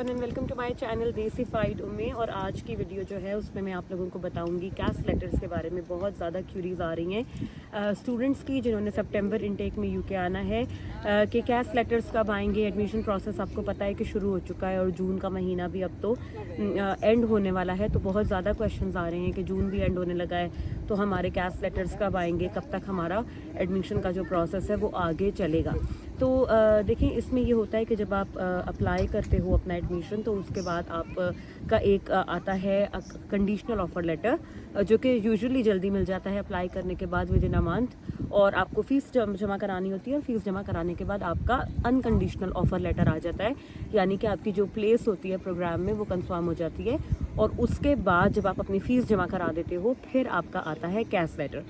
Everyone and welcome to my channel Desified Ummi. और आज की वीडियो जो है उसमें मैं आप लोगों को बताऊंगी कैस्ट लेटर्स के बारे में। बहुत ज़्यादा क्यूरीज आ रही हैं स्टूडेंट्स की जिन्होंने सितंबर इनटेक में यूके आना है कि कैस्ट लेटर्स कब आएंगे। एडमिशन प्रोसेस आपको पता है कि शुरू हो चुका है और जून का महीना भी अब तो एंड होने वाला है। तो बहुत ज़्यादा क्वेश्चंस आ रहे हैं कि जून भी एंड होने लगा है तो हमारे कैस्ट लेटर्स कब आएंगे, कब तक हमारा एडमिशन का जो प्रोसेस है वो आगे चलेगा। तो देखिए, इसमें ये होता है कि जब आप अप्लाई करते हो अपना एडमिशन तो उसके बाद आप का एक आता है कंडीशनल ऑफ़र लेटर जो कि यूजुअली जल्दी मिल जाता है अप्लाई करने के बाद विद इन अ मंथ। और आपको फ़ीस जमा करानी होती है और फ़ीस जमा कराने के बाद आपका अनकंडीशनल ऑफ़र लेटर आ जाता है, यानी कि आपकी जो प्लेस होती है प्रोग्राम में वो कंफर्म हो जाती है। और उसके बाद जब आप अपनी फ़ीस जमा करा देते हो फिर आपका आता है कैश लेटर।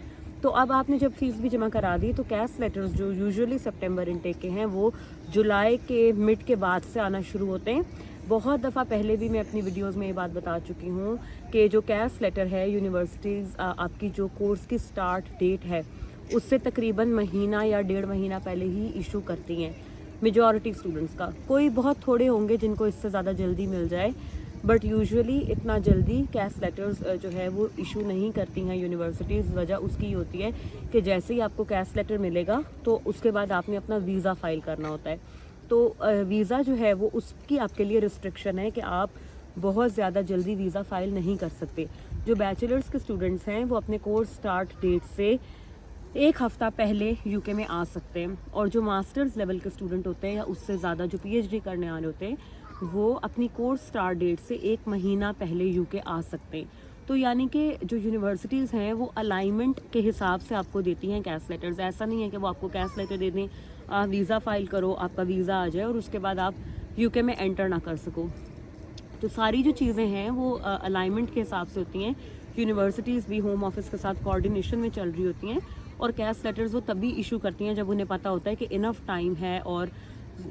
तो अब आपने जब फीस भी जमा करा दी तो कैश लेटर्स जो यूजुअली सितंबर इनटेक के हैं वो जुलाई के मिड के बाद से आना शुरू होते हैं। बहुत दफ़ा पहले भी मैं अपनी वीडियोस में ये बात बता चुकी हूँ कि जो कैश लेटर है यूनिवर्सिटीज़ आपकी जो कोर्स की स्टार्ट डेट है उससे तकरीबन महीना या 1.5 महीना पहले ही इशू करती हैं मेजॉरिटी स्टूडेंट्स का। कोई बहुत थोड़े होंगे जिनको इससे ज़्यादा जल्दी मिल जाए, बट यूजुअली इतना जल्दी कैश लेटर्स जो है वो इशू नहीं करती हैं यूनिवर्सिटीज़। वजह उसकी होती है कि जैसे ही आपको कैश लेटर मिलेगा तो उसके बाद आपने अपना वीज़ा फ़ाइल करना होता है। तो वीज़ा जो है वो उसकी आपके लिए रिस्ट्रिक्शन है कि आप बहुत ज़्यादा जल्दी वीज़ा फ़ाइल नहीं कर सकते। जो बैचलर्स के स्टूडेंट्स हैं वो अपने कोर्स स्टार्ट डेट से 1 हफ़्ता पहले यूके में आ सकते हैं, और जो मास्टर्स लेवल के स्टूडेंट होते हैं या उससे ज़्यादा जो पीएचडी करने आ रहे होते हैं वो अपनी कोर्स स्टार्ट डेट से 1 महीना पहले यूके आ सकते हैं। तो यानी कि जो यूनिवर्सिटीज़ हैं वो अलाइनमेंट के हिसाब से आपको देती हैं कैश लेटर्स। ऐसा नहीं है कि वो आपको कैश लेटर दे दें, आप वीज़ा फ़ाइल करो, आपका वीज़ा आ जाए और उसके बाद आप यूके में एंटर ना कर सको। तो सारी जो चीज़ें हैं वो अलाइनमेंट के हिसाब से होती हैं। यूनिवर्सिटीज़ भी होम ऑफिस के साथ कोऑर्डिनेशन में चल रही होती हैं और कैश लेटर्स वो तभी इशू करती हैं जब उन्हें पता होता है कि इनफ टाइम है और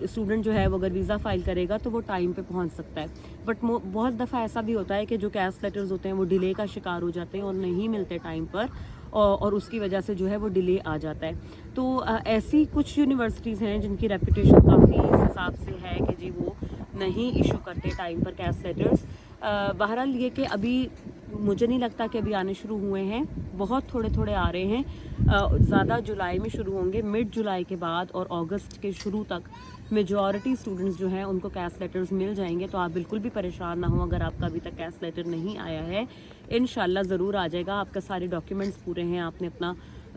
स्टूडेंट जो है वो अगर वीज़ा फ़ाइल करेगा तो वो टाइम पे पहुंच सकता है। बट बहुत दफ़ा ऐसा भी होता है कि जो कैश लेटर्स होते हैं वो डिले का शिकार हो जाते हैं और नहीं मिलते टाइम पर, और उसकी वजह से जो है वो डिले आ जाता है। तो ऐसी कुछ यूनिवर्सिटीज़ हैं जिनकी रेपुटेशन काफ़ी इस हिसाब से है कि जी वो नहीं इशू करते टाइम पर कैश लेटर्स। बहरहाल ये कि अभी मुझे नहीं लगता कि अभी आने शुरू हुए हैं, बहुत थोड़े थोड़े आ रहे हैं। ज़्यादा जुलाई में शुरू होंगे, मिड जुलाई के बाद और अगस्त के शुरू तक मेजॉरिटी स्टूडेंट्स जो हैं उनको कैश लेटर्स मिल जाएंगे। तो आप बिल्कुल भी परेशान ना हो अगर आपका अभी तक कैश लेटर नहीं आया है, इंशाल्लाह ज़रूर आ जाएगा। आपका सारे डॉक्यूमेंट्स पूरे हैं, आपने अपना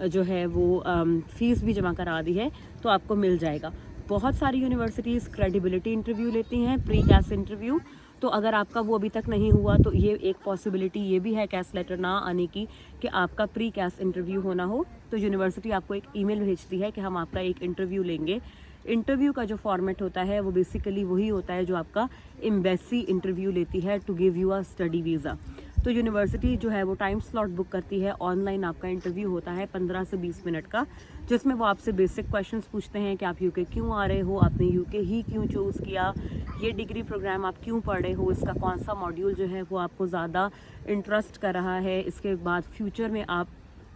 जो है वो फ़ीस भी जमा करा दी है तो आपको मिल जाएगा। बहुत सारी यूनिवर्सिटीज़ क्रेडिबिलिटी इंटरव्यू लेती हैं, प्री कैश इंटरव्यू। तो अगर आपका वो अभी तक नहीं हुआ तो ये एक पॉसिबिलिटी ये भी है कैश लेटर ना आने की कि आपका प्री कैश इंटरव्यू होना हो। तो यूनिवर्सिटी आपको एक ईमेल भेजती है कि हम आपका एक इंटरव्यू लेंगे। इंटरव्यू का जो फॉर्मेट होता है वो बेसिकली वही होता है जो आपका एम्बेसी इंटरव्यू लेती है to give you a study visa. तो यूनिवर्सिटी जो है वो टाइम स्लॉट बुक करती है, ऑनलाइन आपका इंटरव्यू होता है 15 से 20 मिनट का, जिसमें वो आपसे बेसिक क्वेश्चंस पूछते हैं कि आप यूके क्यों आ रहे हो, आपने यूके ही क्यों चूज़ किया, ये डिग्री प्रोग्राम आप क्यों पढ़ रहे हो, इसका कौन सा मॉड्यूल जो है वो आपको ज़्यादा इंटरेस्ट कर रहा है, इसके बाद फ्यूचर में आप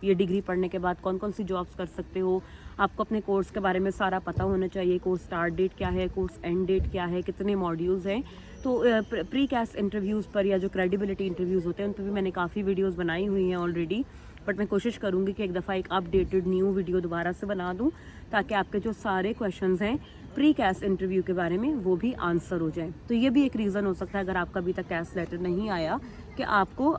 ये डिग्री पढ़ने के बाद कौन कौन सी जॉब्स कर सकते हो, आपको अपने कोर्स के बारे में सारा पता होना चाहिए, कोर्स स्टार्ट डेट क्या है, कोर्स एंड डेट क्या है, कितने मॉड्यूल्स हैं। तो प्री कैश इंटरव्यूज़ पर या जो क्रेडिबिलिटी इंटरव्यूज़ होते हैं उन पर भी मैंने काफ़ी वीडियोस बनाई हुई हैं ऑलरेडी, बट मैं कोशिश करूँगी कि एक दफ़ा एक अपडेटेड न्यू वीडियो दोबारा से बना दूँ ताकि आपके जो सारे क्वेश्चंस हैं प्री कैश इंटरव्यू के बारे में वो भी आंसर हो जाए। तो ये भी एक रीज़न हो सकता है अगर आपका अभी तक कैश लेटर नहीं आया कि आपको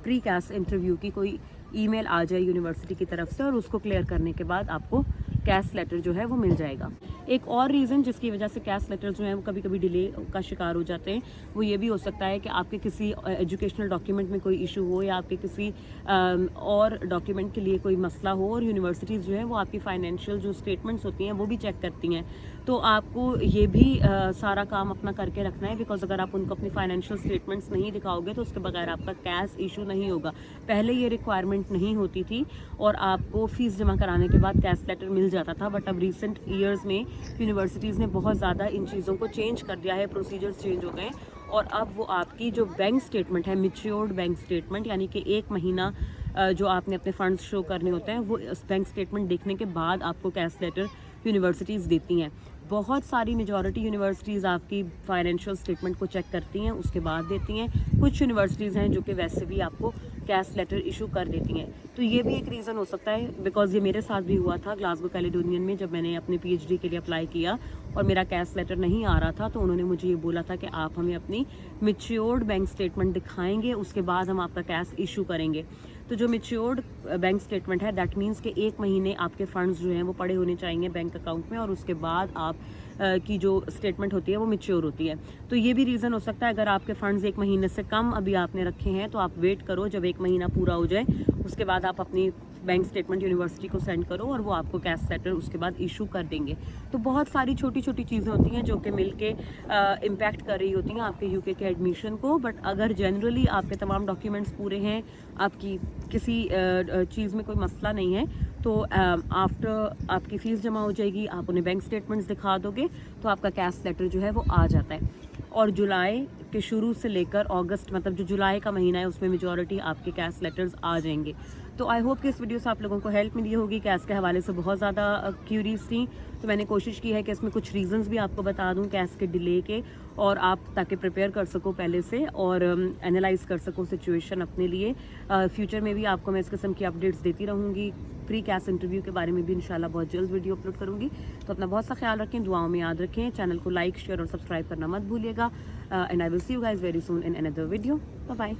प्री कैश इंटरव्यू की कोई ईमेल आ जाए यूनिवर्सिटी की तरफ से और उसको क्लियर करने के बाद आपको कैश लेटर जो है वो मिल जाएगा। एक और रीज़न जिसकी वजह से कैश लेटर जो है वो कभी कभी डिले का शिकार हो जाते हैं वो ये भी हो सकता है कि आपके किसी एजुकेशनल डॉक्यूमेंट में कोई इशू हो या आपके किसी और डॉक्यूमेंट के लिए कोई मसला हो, और यूनिवर्सिटीज़ जो है वो आपकी फाइनेंशियल जो स्टेटमेंट्स होती हैं वो भी चेक करती हैं। तो आपको ये भी सारा काम अपना करके रखना है, बिकॉज अगर आप उनको अपनी फाइनेंशियल स्टेटमेंट्स नहीं दिखाओगे तो उसके बगैर आपका कैश इशू नहीं होगा। पहले ये रिक्वायरमेंट नहीं होती थी और आपको फ़ीस जमा कराने के बाद कैश लेटर मिल जाता था, बट अब रिसेंट ईयर्स में यूनिवर्सिटीज़ ने बहुत ज़्यादा इन चीज़ों को चेंज कर दिया है, प्रोसीजर्स चेंज हो गए और अब वो आपकी जो बैंक स्टेटमेंट है, मैच्योर्ड बैंक स्टेटमेंट, यानी कि 1 महीना जो आपने अपने फंड्स शो करने होते हैं वो उस बैंक स्टेटमेंट देखने के बाद आपको कैश लेटर यूनिवर्सिटीज़ देती हैं। बहुत सारी मेजॉरिटी यूनिवर्सिटीज़ आपकी फाइनेंशियल स्टेटमेंट को चेक करती हैं, उसके बाद देती हैं। कुछ यूनिवर्सिटीज़ हैं जो कि वैसे भी आपको कैश लेटर इशू कर देती हैं। तो ये भी एक रीज़न हो सकता है, बिकॉज़ ये मेरे साथ भी हुआ था ग्लासगो कैलेडोनियन में, जब मैंने अपने पीएचडी के लिए अप्लाई किया और मेरा कैश लेटर नहीं आ रहा था, तो उन्होंने मुझे ये बोला था कि आप हमें अपनी मैच्योर्ड बैंक स्टेटमेंट दिखाएंगे, उसके बाद हम आपका कैश इशू करेंगे। तो जो मैच्योर्ड बैंक स्टेटमेंट है, दैट मीन्स कि 1 महीने आपके फंड्स जो हैं वो पड़े होने चाहिए बैंक अकाउंट में, और उसके बाद आप की जो स्टेटमेंट होती है वो मैच्योर होती है। तो ये भी रीज़न हो सकता है, अगर आपके फंड्स 1 महीने से कम अभी आपने रखे हैं तो आप वेट करो, जब 1 महीना पूरा हो जाए उसके बाद आप अपनी बैंक स्टेटमेंट यूनिवर्सिटी को सेंड करो और वो आपको कैश लेटर उसके बाद इशू कर देंगे। तो बहुत सारी छोटी छोटी चीज़ें होती हैं जो कि मिल के इम्पैक्ट कर रही होती हैं आपके यूके के एडमिशन को। बट अगर जनरली आपके तमाम डॉक्यूमेंट्स पूरे हैं, आपकी किसी चीज़ में कोई मसला नहीं है, तो आफ्टर आपकी फ़ीस जमा हो जाएगी, आप उन्हें बैंक स्टेटमेंट्स दिखा दोगे तो आपका कैश लेटर जो है वो आ जाता है। और जुलाई के शुरू से लेकर अगस्त, मतलब जो जुलाई का महीना है, उसमें मेजॉरिटी आपके कैश लेटर्स आ जाएंगे। तो आई होप कि इस वीडियो से आप लोगों को हेल्प मिली होगी। कैश के हवाले से बहुत ज़्यादा क्यूरीज थी, तो मैंने कोशिश की है कि इसमें कुछ रीजंस भी आपको बता दूं कैश के डिले के, और आप ताकि प्रिपेयर कर सको पहले से और एनालाइज कर सको सिचुएशन अपने लिए। फ्यूचर में भी आपको मैं इस किस्म की अपडेट्स देती रहूँगी। प्री कैश इंटरव्यू के बारे में भी इंशाल्लाह बहुत जल्द वीडियो अपलोड करूँगी। तो अपना बहुत सा ख्याल रखें, दुआओं में याद रखें, चैनल को लाइक, शेयर और सब्सक्राइब करना मत भूलिएगा। And I will see you guys very soon in another video. Bye bye.